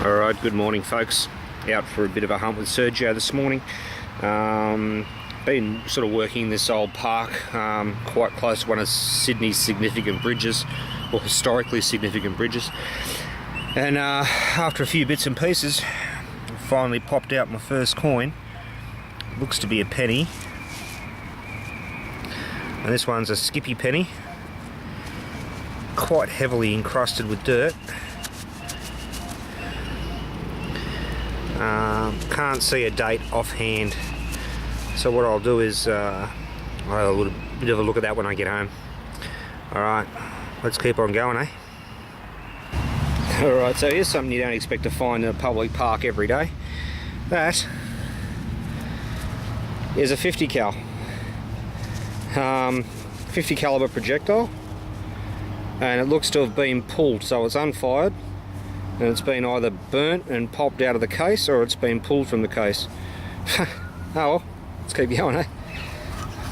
Alright, good morning folks. Out for a bit of a hunt with Sergio this morning. Been sort of working this old park quite close to one of Sydney's significant bridges, or historically significant bridges. And after a few bits and pieces, I finally popped out my first coin. Looks to be a penny. And this one's a skippy penny. Quite heavily encrusted with dirt. Can't see a date offhand, so what I'll do is I'll have a bit of a look at that when I get home. Alright, let's keep on going, eh? Alright, so here's something you don't expect to find in a public park every day. That is a 50 cal. 50 caliber projectile, and it looks to have been pulled, so it's unfired. And it's been either burnt and popped out of the case, or it's been pulled from the case. Oh well, let's keep going, eh?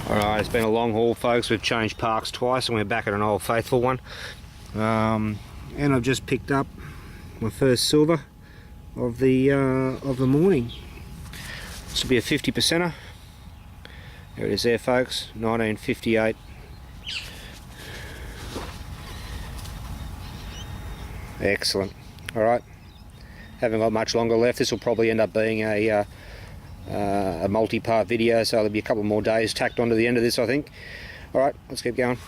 Alright, it's been a long haul folks. We've changed parks twice and we're back at an old faithful one. And I've just picked up my first silver of the morning. This will be a 50%er. There it is there folks, 1958. Excellent. Alright, haven't got much longer left. This will probably end up being a multi-part video, so there'll be a couple more days tacked onto the end of this, I think. Alright, let's keep going.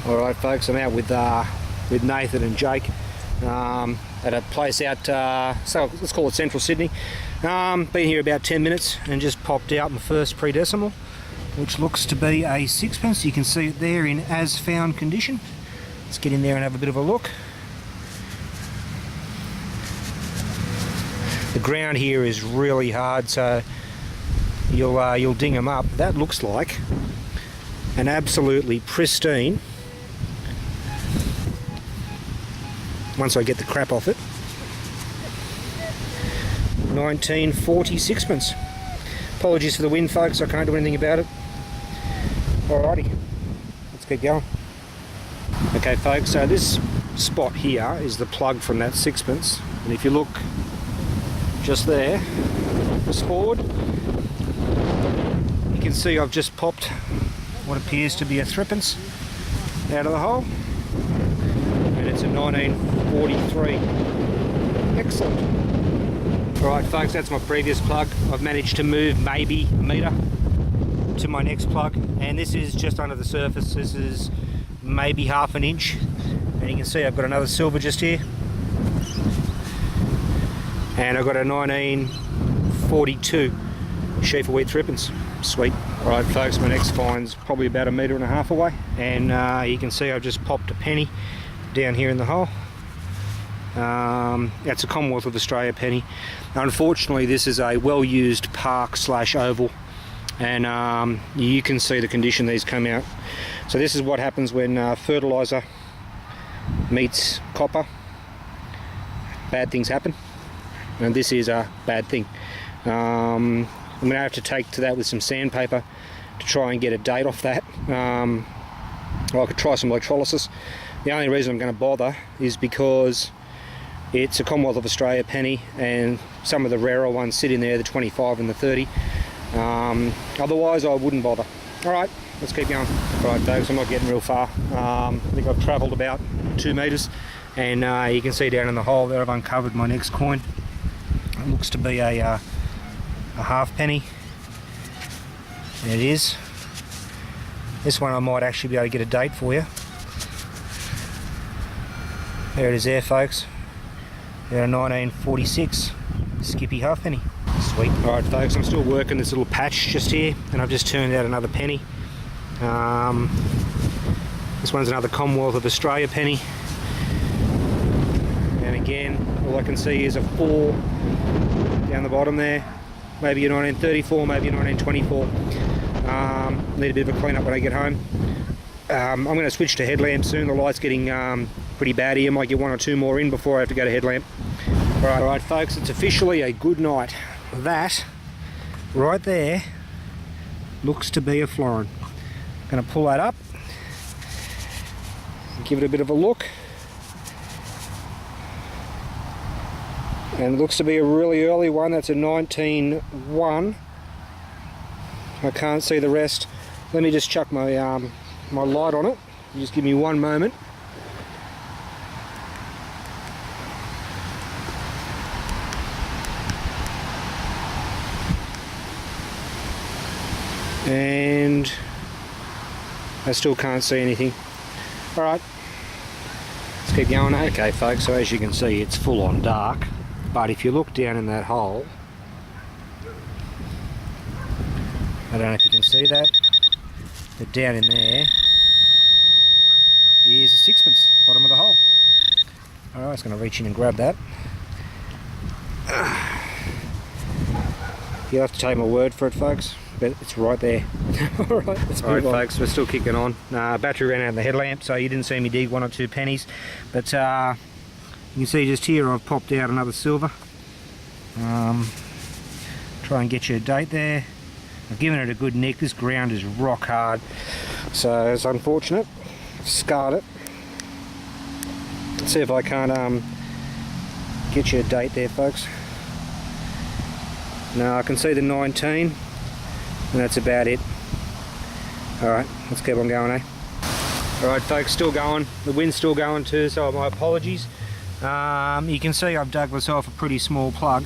Alright folks, I'm out with Nathan and Jake at a place out, so let's call it Central Sydney. Been here about 10 minutes and just popped out my first pre-decimal, which looks to be a sixpence. You can see it there in as found condition. Let's get in there and have a bit of a look. The ground here is really hard, so you'll ding them up. That looks like an absolutely pristine, once I get the crap off it, 1940 sixpence. Apologies for the wind folks, I can't do anything about it. Alrighty, let's keep going. Okay folks, so this spot here is the plug from that sixpence, and if you look just there, just forward, you can see I've just popped what appears to be a threepence out of the hole, and it's a 1943. Excellent. Alright folks, that's my previous plug. I've managed to move maybe a metre to my next plug, and this is just under the surface. This is maybe half an inch, and you can see I've got another silver just here, and I've got a 1942 Schiefer wheat threepence. Sweet. Alright folks, my next find's probably about 1.5 meters away, and you can see I've just popped a penny down here in the hole. That's a Commonwealth of Australia penny. Unfortunately this is a well-used park slash oval, and you can see the condition these come out. So this is what happens when fertiliser meets copper. Bad things happen, and this is a bad thing. I'm going to have to take to that with some sandpaper to try and get a date off that. Or I could try some electrolysis. The only reason I'm going to bother is because it's a Commonwealth of Australia penny, and some of the rarer ones sit in there, the 25 and the 30. Otherwise I wouldn't bother. Alright, let's keep going. Alright folks, I'm not getting real far. I think I've travelled about 2 metres, and you can see down in the hole there I've uncovered my next coin. It looks to be a halfpenny. And it is. This one I might actually be able to get a date for you. There it is there folks. They're a 1946 Skippy halfpenny. Sweet. Alright folks, I'm still working this little patch just here, and I've just turned out another penny. This one's another Commonwealth of Australia penny, and again all I can see is a 4 down the bottom there. Maybe a 1934, maybe a 1924. Need a bit of a clean up when I get home. I'm going to switch to headlamp soon. The light's getting pretty bad here. Might get 1 or 2 more in before I have to go to headlamp. Alright folks, it's officially a good night. That right there looks to be a florin. I'm going to pull that up, give it a bit of a look. And it looks to be a really early one. That's a 19-1. I can't see the rest. Let me just chuck my my light on it. Just give me one moment. And I still can't see anything. Alright, let's keep going. Okay folks, so as you can see it's full on dark, but if you look down in that hole, I don't know if you can see that, but down in there is a sixpence, bottom of the hole. Alright, I was going to reach in and grab that. You'll have to take my word for it folks, but it's right there. Alright, let's move on. Folks, we're still kicking on. Battery ran out of the headlamp, so you didn't see me dig 1 or 2 pennies, but you can see just here I've popped out another silver. Try and get you a date there. I've given it a good nick. This ground is rock hard, so it's unfortunate. I've scarred it. Let's see if I can't get you a date there folks. No, I can see the 19, and that's about it. Alright, let's keep on going, eh? Alright folks, still going. The wind's still going too, so my apologies. You can see I've dug myself a pretty small plug,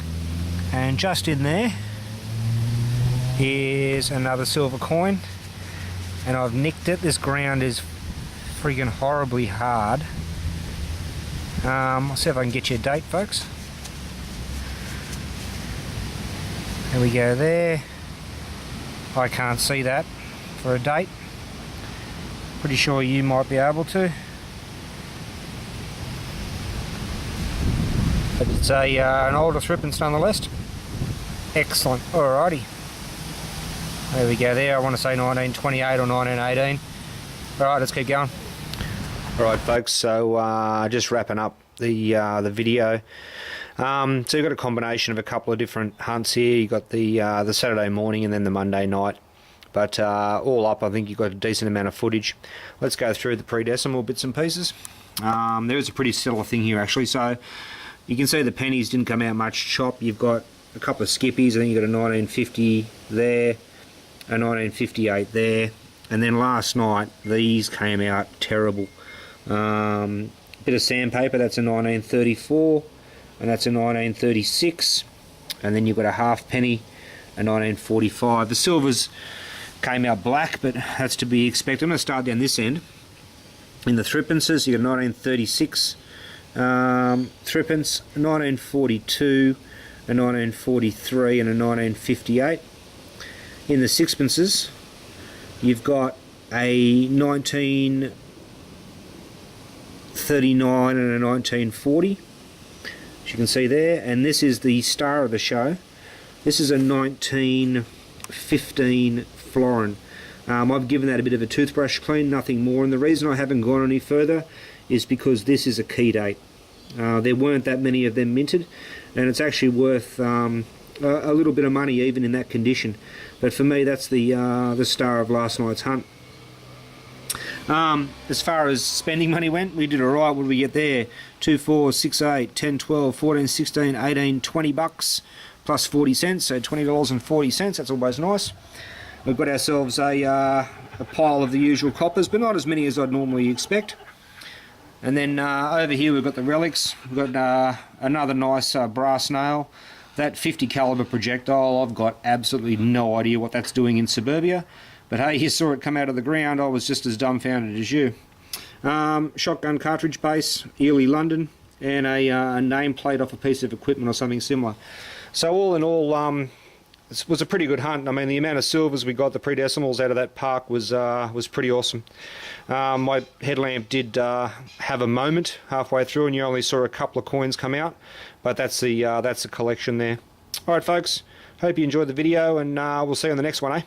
and just in there is another silver coin, and I've nicked it. This ground is freaking horribly hard. I'll see if I can get you a date folks. There we go there. I can't see that for a date. Pretty sure you might be able to. But it's an older threepence nonetheless. Excellent. Alrighty. There we go there. I want to say 1928 or 1918. Alright, let's keep going. Alright folks, so just wrapping up the video. So you've got a combination of a couple of different hunts here. You've got the Saturday morning and then the Monday night. But all up, I think you've got a decent amount of footage. Let's go through the pre-decimal bits and pieces. There is a pretty stellar thing here actually. So you can see the pennies didn't come out much chop. You've got a couple of skippies. I think you've got a 1950 there, a 1958 there. And then last night, these came out terrible. Bit of sandpaper, that's a 1934. And that's a 1936, and then you've got a half penny, a 1945. The silvers came out black, but that's to be expected. I'm going to start down this end. In the threepences, you've got a 1936 threepence, 1942, a 1943, and a 1958. In the sixpences, you've got a 1939 and a 1940. You can see there, and this is the star of the show. This is a 1915 florin. I've given that a bit of a toothbrush clean, nothing more, and the reason I haven't gone any further is because this is a key date. There weren't that many of them minted, and it's actually worth a little bit of money even in that condition. But for me, that's the star of last night's hunt. As far as spending money went, we did alright. What did we get there? 2, 4, 6, 8, 10, 12, 14, 16, 18, 20 bucks plus 40 cents, so $20.40. That's always nice. We've got ourselves a pile of the usual coppers, but not as many as I'd normally expect. And then over here we've got the relics. We've got another nice brass nail. That 50 caliber projectile, I've got absolutely no idea what that's doing in suburbia. But hey, you saw it come out of the ground. I was just as dumbfounded as you. Shotgun cartridge base, Ely, London, and a nameplate off a piece of equipment or something similar. So all in all, it was a pretty good hunt. I mean, the amount of silvers we got, the pre-decimals out of that park was pretty awesome. My headlamp did have a moment halfway through, and you only saw a couple of coins come out. But that's the collection there. All right, folks. Hope you enjoyed the video, and we'll see you on the next one, eh?